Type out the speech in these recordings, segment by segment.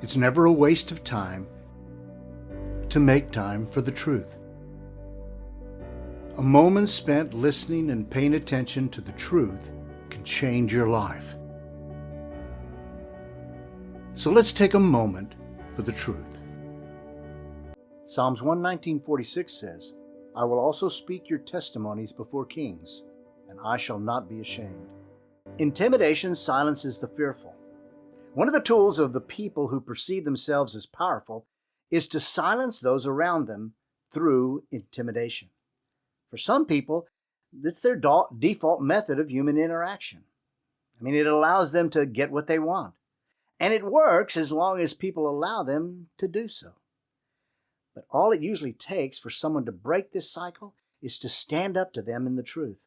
It's never a waste of time to make time for the truth. A moment spent listening and paying attention to the truth can change your life. So let's take a moment for the truth. Psalms 119:46 says, "I will also speak your testimonies before kings, and I shall not be ashamed." Intimidation silences the fearful. One of the tools of the people who perceive themselves as powerful is to silence those around them through intimidation. For some people, it's their default method of human interaction. It allows them to get what they want. And it works as long as people allow them to do so. But all it usually takes for someone to break this cycle is to stand up to them in the truth.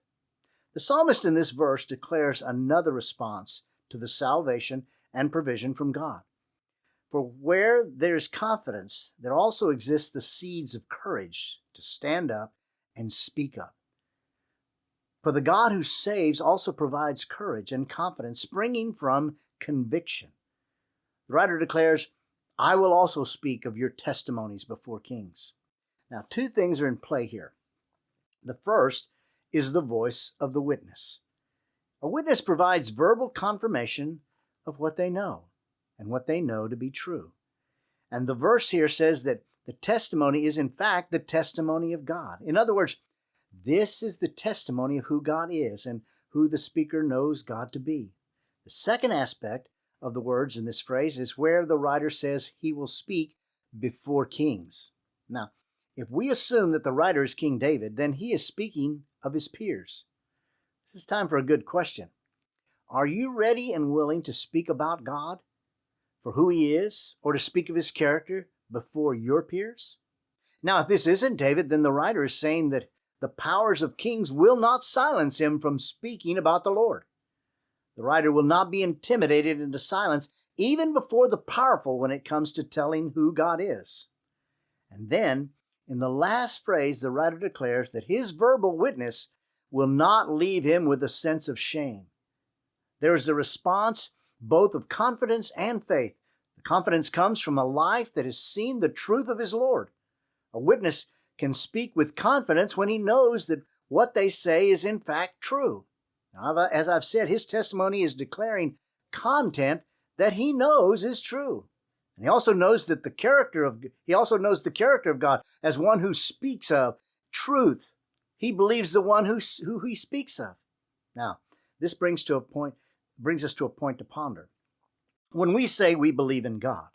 The psalmist in this verse declares another response to the salvation and provision from God. For where there's confidence, there also exists the seeds of courage to stand up and speak up. For the God who saves also provides courage and confidence springing from conviction. The writer declares, "I will also speak of your testimonies before kings." Now, two things are in play here. The first is the voice of the witness. A witness provides verbal confirmation of what they know and what they know to be true. And the verse here says that the testimony is in fact the testimony of God. In other words, this is the testimony of who God is and who the speaker knows God to be. The second aspect of the words in this phrase is where the writer says he will speak before kings. Now, if we assume that the writer is King David, then he is speaking of his peers. This is time for a good question. Are you ready and willing to speak about God for who he is, or to speak of his character before your peers? Now, if this isn't David, then the writer is saying that the powers of kings will not silence him from speaking about the Lord. The writer will not be intimidated into silence even before the powerful when it comes to telling who God is. And then, in the last phrase, the writer declares that his verbal witness will not leave him with a sense of shame. There is a response both of confidence and faith. The confidence comes from a life that has seen the truth of his Lord. A witness can speak with confidence when he knows that what they say is in fact true. Now, as I've said, his testimony is declaring content that he knows is true. And he also knows the character of God as one who speaks of truth. He believes the one who he speaks of. Now, this brings us to a point to ponder. When we say we believe in God,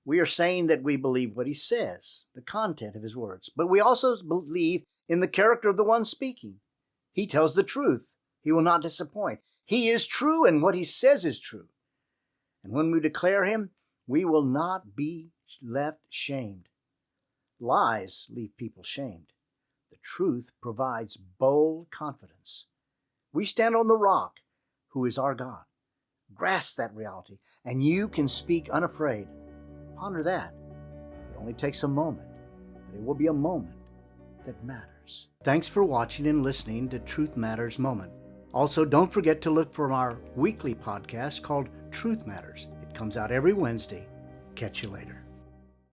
we are saying that we believe what he says, the content of his words. But we also believe in the character of the one speaking. He tells the truth. He will not disappoint. He is true, and what he says is true. And when we declare him, we will not be left shamed. Lies leave people shamed. The truth provides bold confidence. We stand on the rock, who is our God. Grasp that reality, and you can speak unafraid. Ponder that. It only takes a moment, but it will be a moment that matters. Thanks for watching and listening to Truth Matters Moment. Also, don't forget to look for our weekly podcast called Truth Matters. It comes out every Wednesday. Catch you later.